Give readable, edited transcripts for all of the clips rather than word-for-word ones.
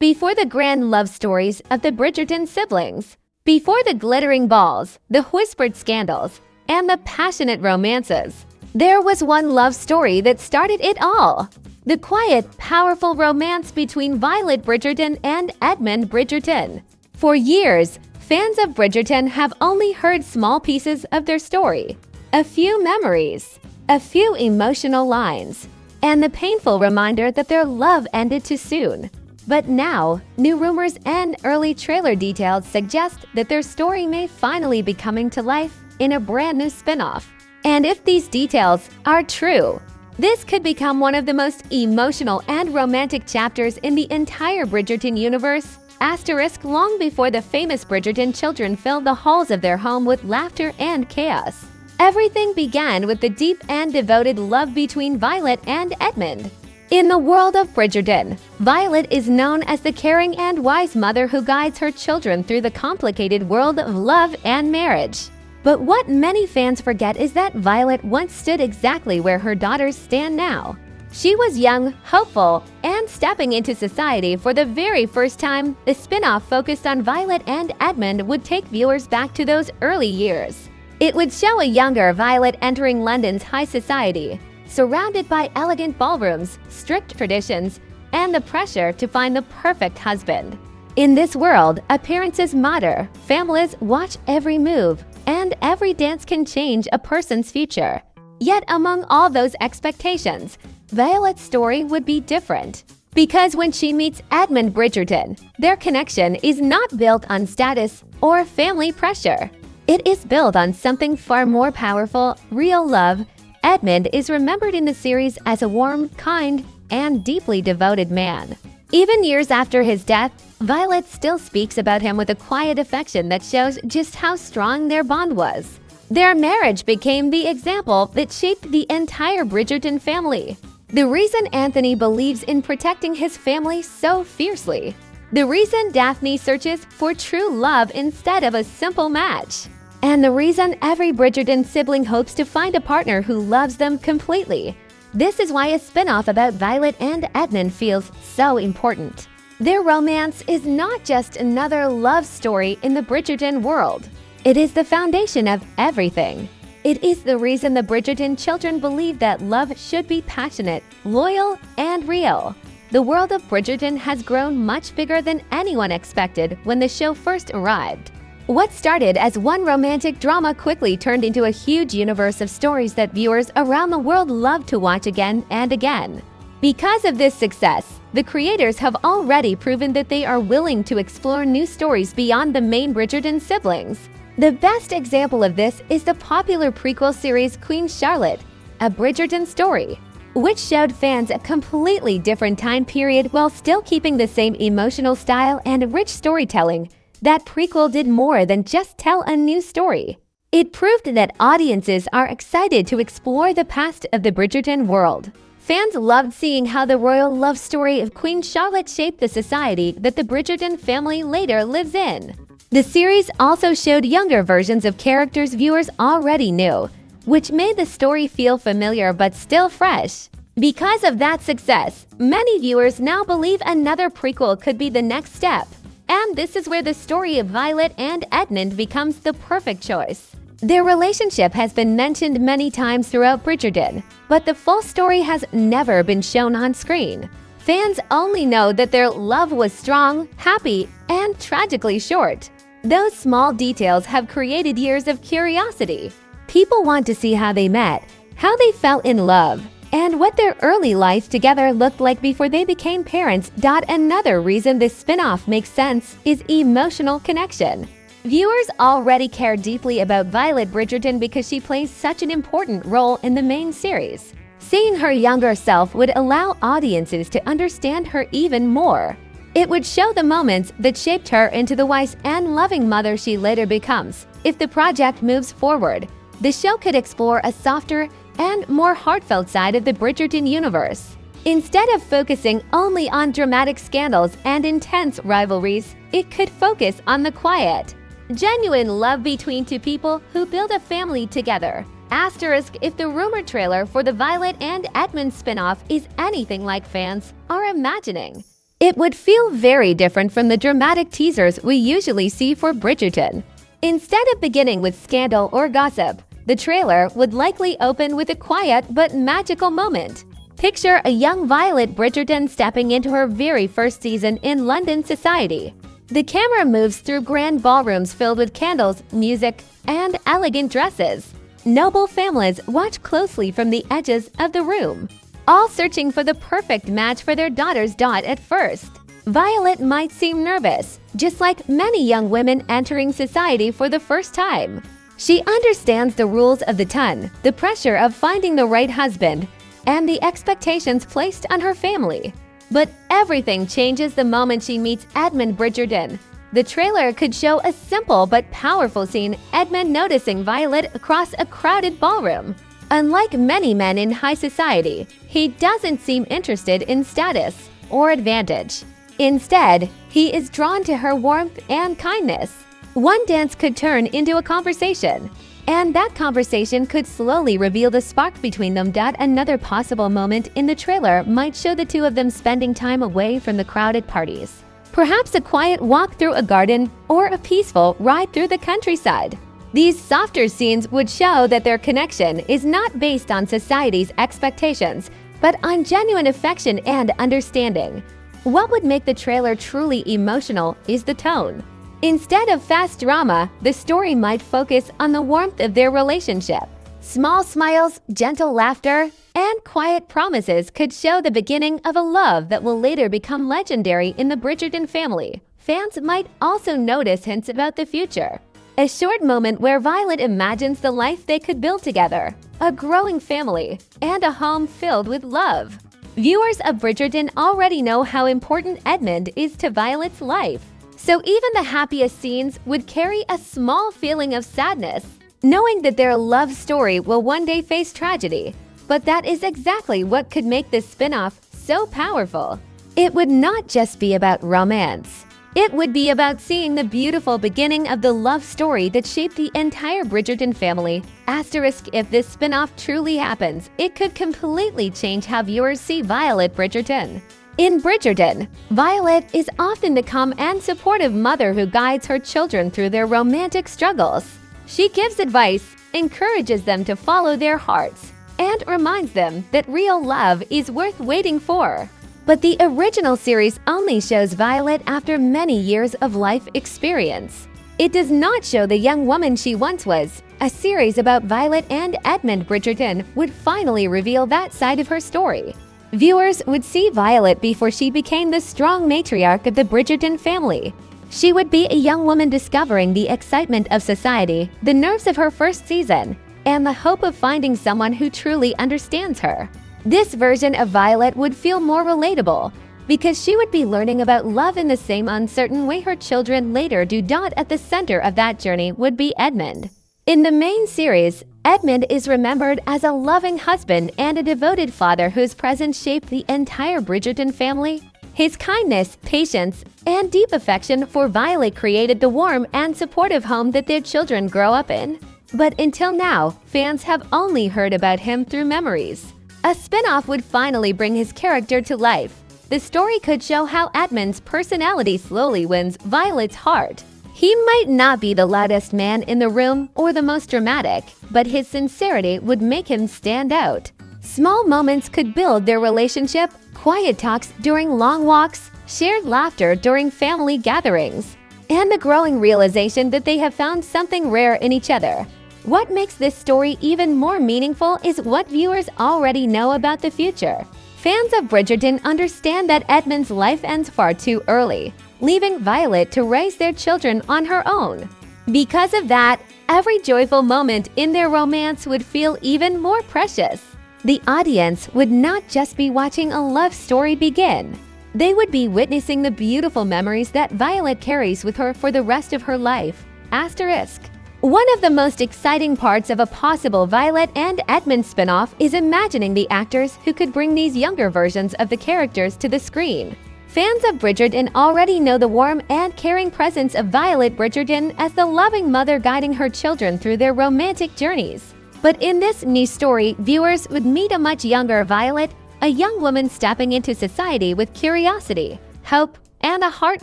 Before the grand love stories of the Bridgerton siblings, before the glittering balls, the whispered scandals, and the passionate romances, there was one love story that started it all. The quiet, powerful romance between Violet Bridgerton and Edmund Bridgerton. For years, fans of Bridgerton have only heard small pieces of their story. A few memories, a few emotional lines, and the painful reminder that their love ended too soon. But now, new rumors and early trailer details suggest that their story may finally be coming to life in a brand new spin-off. And if these details are true, this could become one of the most emotional and romantic chapters in the entire Bridgerton universe, asterisk long before the famous Bridgerton children filled the halls of their home with laughter and chaos. Everything began with the deep and devoted love between Violet and Edmund. In the world of Bridgerton, Violet is known as the caring and wise mother who guides her children through the complicated world of love and marriage. But what many fans forget is that Violet once stood exactly where her daughters stand now. She was young, hopeful, and stepping into society for the very first time. The spin-off focused on Violet and Edmund would take viewers back to those early years. It would show a younger Violet entering London's high society, surrounded by elegant ballrooms, strict traditions, and the pressure to find the perfect husband. In this world, appearances matter, families watch every move, and every dance can change a person's future. Yet among all those expectations, Violet's story would be different. Because when she meets Edmund Bridgerton, their connection is not built on status or family pressure. It is built on something far more powerful, real love. Edmund is remembered in the series as a warm, kind, and deeply devoted man. Even years after his death, Violet still speaks about him with a quiet affection that shows just how strong their bond was. Their marriage became the example that shaped the entire Bridgerton family. The reason Anthony believes in protecting his family so fiercely. The reason Daphne searches for true love instead of a simple match. And the reason every Bridgerton sibling hopes to find a partner who loves them completely. This is why a spin-off about Violet and Edmund feels so important. Their romance is not just another love story in the Bridgerton world. It is the foundation of everything. It is the reason the Bridgerton children believe that love should be passionate, loyal, and real. The world of Bridgerton has grown much bigger than anyone expected when the show first arrived. What started as one romantic drama quickly turned into a huge universe of stories that viewers around the world love to watch again and again. Because of this success, the creators have already proven that they are willing to explore new stories beyond the main Bridgerton siblings. The best example of this is the popular prequel series Queen Charlotte, a Bridgerton story, which showed fans a completely different time period while still keeping the same emotional style and rich storytelling. That prequel did more than just tell a new story. It proved that audiences are excited to explore the past of the Bridgerton world. Fans loved seeing how the royal love story of Queen Charlotte shaped the society that the Bridgerton family later lives in. The series also showed younger versions of characters viewers already knew, which made the story feel familiar but still fresh. Because of that success, many viewers now believe another prequel could be the next step. And this is where the story of Violet and Edmund becomes the perfect choice. Their relationship has been mentioned many times throughout Bridgerton, but the full story has never been shown on screen. Fans only know that their love was strong, happy, and tragically short. Those small details have created years of curiosity. People want to see how they met, how they fell in love, and what their early life together looked like before they became parents. Another reason this spin-off makes sense is emotional connection. Viewers already care deeply about Violet Bridgerton because she plays such an important role in the main series. Seeing her younger self would allow audiences to understand her even more. It would show the moments that shaped her into the wise and loving mother she later becomes. If the project moves forward, the show could explore a softer and more heartfelt side of the Bridgerton universe. Instead of focusing only on dramatic scandals and intense rivalries, it could focus on the quiet, genuine love between two people who build a family together. Asterisk if the rumored trailer for the Violet and Edmund spin-off is anything like fans are imagining. It would feel very different from the dramatic teasers we usually see for Bridgerton. Instead of beginning with scandal or gossip, the trailer would likely open with a quiet but magical moment. Picture a young Violet Bridgerton stepping into her very first season in London society. The camera moves through grand ballrooms filled with candles, music, and elegant dresses. Noble families watch closely from the edges of the room, all searching for the perfect match for their daughter's dot at first. Violet might seem nervous, just like many young women entering society for the first time. She understands the rules of the ton, the pressure of finding the right husband, and the expectations placed on her family. But everything changes the moment she meets Edmund Bridgerton. The trailer could show a simple but powerful scene, Edmund noticing Violet across a crowded ballroom. Unlike many men in high society, he doesn't seem interested in status or advantage. Instead, he is drawn to her warmth and kindness. One dance could turn into a conversation, and that conversation could slowly reveal the spark between them. Another possible moment in the trailer might show the two of them spending time away from the crowded parties. Perhaps a quiet walk through a garden or a peaceful ride through the countryside. These softer scenes would show that their connection is not based on society's expectations, but on genuine affection and understanding. What would make the trailer truly emotional is the tone. Instead of fast drama, the story might focus on the warmth of their relationship. Small smiles, gentle laughter, and quiet promises could show the beginning of a love that will later become legendary in the Bridgerton family. Fans might also notice hints about the future. A short moment where Violet imagines the life they could build together, a growing family, and a home filled with love. Viewers of Bridgerton already know how important Edmund is to Violet's life. So even the happiest scenes would carry a small feeling of sadness, knowing that their love story will one day face tragedy. But that is exactly what could make this spin-off so powerful. It would not just be about romance. It would be about seeing the beautiful beginning of the love story that shaped the entire Bridgerton family. Asterisk, if this spin-off truly happens, it could completely change how viewers see Violet Bridgerton. In Bridgerton, Violet is often the calm and supportive mother who guides her children through their romantic struggles. She gives advice, encourages them to follow their hearts, and reminds them that real love is worth waiting for. But the original series only shows Violet after many years of life experience. It does not show the young woman she once was. A series about Violet and Edmund Bridgerton would finally reveal that side of her story. Viewers would see Violet before she became the strong matriarch of the Bridgerton family. She would be a young woman discovering the excitement of society, the nerves of her first season, and the hope of finding someone who truly understands her. This version of Violet would feel more relatable because she would be learning about love in the same uncertain way her children later do. At the center of that journey would be Edmund. In the main series, Edmund is remembered as a loving husband and a devoted father whose presence shaped the entire Bridgerton family. His kindness, patience, and deep affection for Violet created the warm and supportive home that their children grow up in. But until now, fans have only heard about him through memories. A spin-off would finally bring his character to life. The story could show how Edmund's personality slowly wins Violet's heart. He might not be the loudest man in the room or the most dramatic, but his sincerity would make him stand out. Small moments could build their relationship, quiet talks during long walks, shared laughter during family gatherings, and the growing realization that they have found something rare in each other. What makes this story even more meaningful is what viewers already know about the future. Fans of Bridgerton understand that Edmund's life ends far too early, leaving Violet to raise their children on her own. Because of that, every joyful moment in their romance would feel even more precious. The audience would not just be watching a love story begin. They would be witnessing the beautiful memories that Violet carries with her for the rest of her life. Asterisk. One of the most exciting parts of a possible Violet and Edmund spin-off is imagining the actors who could bring these younger versions of the characters to the screen. Fans of Bridgerton already know the warm and caring presence of Violet Bridgerton as the loving mother guiding her children through their romantic journeys. But in this new story, viewers would meet a much younger Violet, a young woman stepping into society with curiosity, hope, and a heart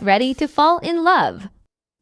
ready to fall in love.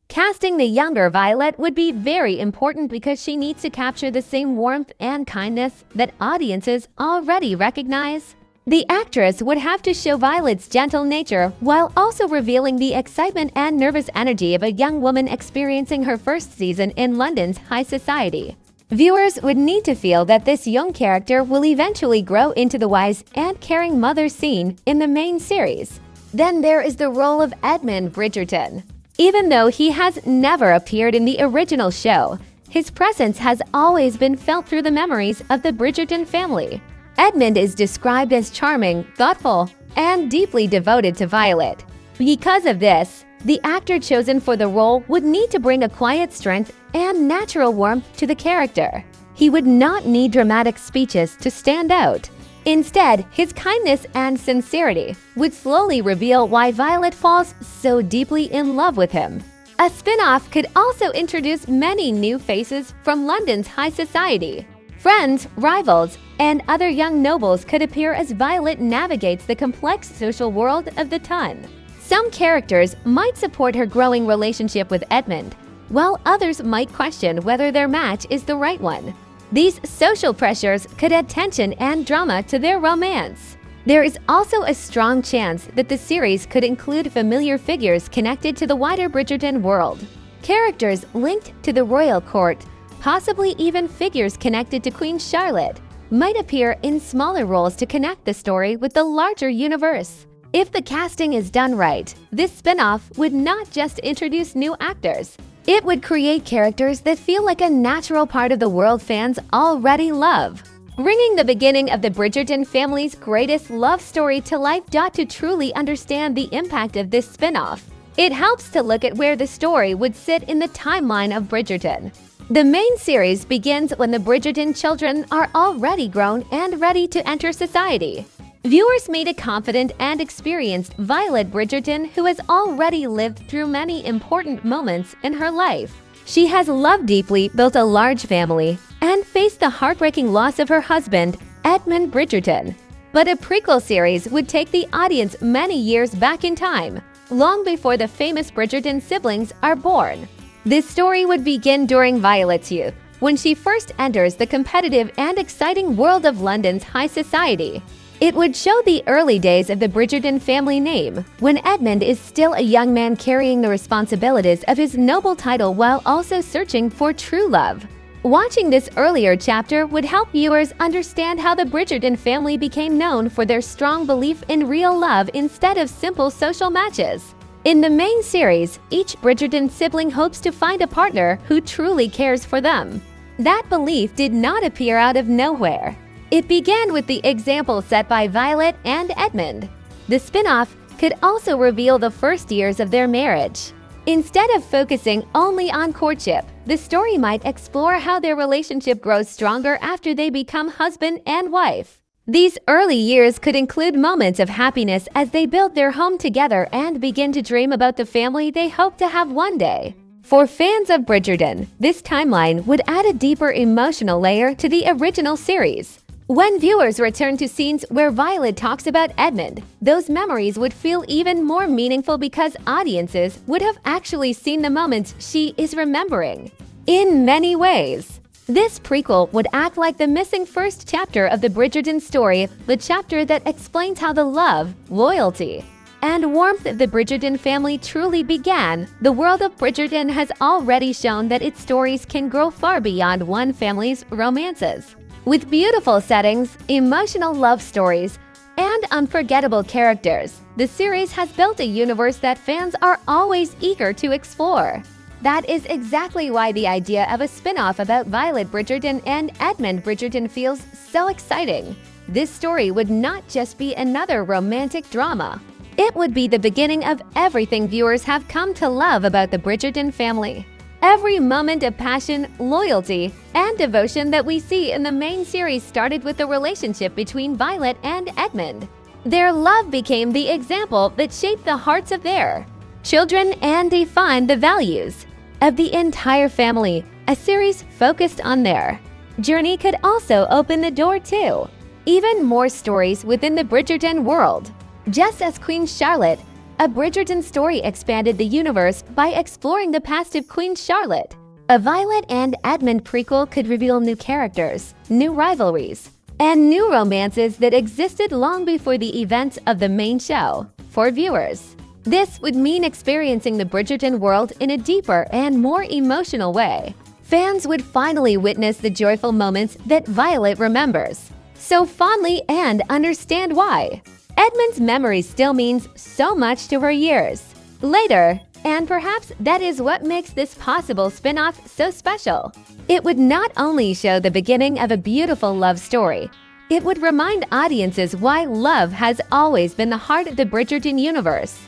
Casting the younger Violet would be very important because she needs to capture the same warmth and kindness that audiences already recognize. The actress would have to show Violet's gentle nature while also revealing the excitement and nervous energy of a young woman experiencing her first season in London's high society. Viewers would need to feel that this young character will eventually grow into the wise and caring mother seen in the main series. Then there is the role of Edmund Bridgerton. Even though he has never appeared in the original show, his presence has always been felt through the memories of the Bridgerton family. Edmund is described as charming, thoughtful, and deeply devoted to Violet. Because of this, the actor chosen for the role would need to bring a quiet strength and natural warmth to the character. He would not need dramatic speeches to stand out. Instead, his kindness and sincerity would slowly reveal why Violet falls so deeply in love with him. A spin-off could also introduce many new faces from London's high society. Friends, rivals, and other young nobles could appear as Violet navigates the complex social world of the time. Some characters might support her growing relationship with Edmund, while others might question whether their match is the right one. These social pressures could add tension and drama to their romance. There is also a strong chance that the series could include familiar figures connected to the wider Bridgerton world. Characters linked to the royal court, possibly even figures connected to Queen Charlotte, might appear in smaller roles to connect the story with the larger universe. If the casting is done right, this spin-off would not just introduce new actors. It would create characters that feel like a natural part of the world fans already love, bringing the beginning of the Bridgerton family's greatest love story to life. To truly understand the impact of this spin-off, it helps to look at where the story would sit in the timeline of Bridgerton. The main series begins when the Bridgerton children are already grown and ready to enter society. Viewers meet a confident and experienced Violet Bridgerton who has already lived through many important moments in her life. She has loved deeply, built a large family, and faced the heartbreaking loss of her husband, Edmund Bridgerton. But a prequel series would take the audience many years back in time, long before the famous Bridgerton siblings are born. This story would begin during Violet's youth, when she first enters the competitive and exciting world of London's high society. It would show the early days of the Bridgerton family name, when Edmund is still a young man carrying the responsibilities of his noble title while also searching for true love. Watching this earlier chapter would help viewers understand how the Bridgerton family became known for their strong belief in real love instead of simple social matches. In the main series, each Bridgerton sibling hopes to find a partner who truly cares for them. That belief did not appear out of nowhere. It began with the example set by Violet and Edmund. The spin-off could also reveal the first years of their marriage. Instead of focusing only on courtship, the story might explore how their relationship grows stronger after they become husband and wife. These early years could include moments of happiness as they build their home together and begin to dream about the family they hope to have one day. For fans of Bridgerton, this timeline would add a deeper emotional layer to the original series. When viewers return to scenes where Violet talks about Edmund, those memories would feel even more meaningful because audiences would have actually seen the moments she is remembering. In many ways, this prequel would act like the missing first chapter of the Bridgerton story, the chapter that explains how the love, loyalty, and warmth of the Bridgerton family truly began. The world of Bridgerton has already shown that its stories can grow far beyond one family's romances. With beautiful settings, emotional love stories, and unforgettable characters, the series has built a universe that fans are always eager to explore. That is exactly why the idea of a spin-off about Violet Bridgerton and Edmund Bridgerton feels so exciting. This story would not just be another romantic drama. It would be the beginning of everything viewers have come to love about the Bridgerton family. Every moment of passion, loyalty, and devotion that we see in the main series started with the relationship between Violet and Edmund. Their love became the example that shaped the hearts of their children and defined the values of the entire family. A series focused on their journey could also open the door to even more stories within the Bridgerton world. Just as Queen Charlotte A Bridgerton story expanded the universe by exploring the past of Queen Charlotte. A Violet and Edmund Prequel could reveal new characters, new rivalries, and new romances that existed long before the events of the main show. For viewers, this would mean experiencing the Bridgerton world in a deeper and more emotional way. Fans would finally witness the joyful moments that Violet remembers so fondly and understand why. Edmund's memory still means so much to her years later, and perhaps that is what makes this possible spin-off so special. It would not only show the beginning of a beautiful love story, it would remind audiences why love has always been the heart of the Bridgerton universe.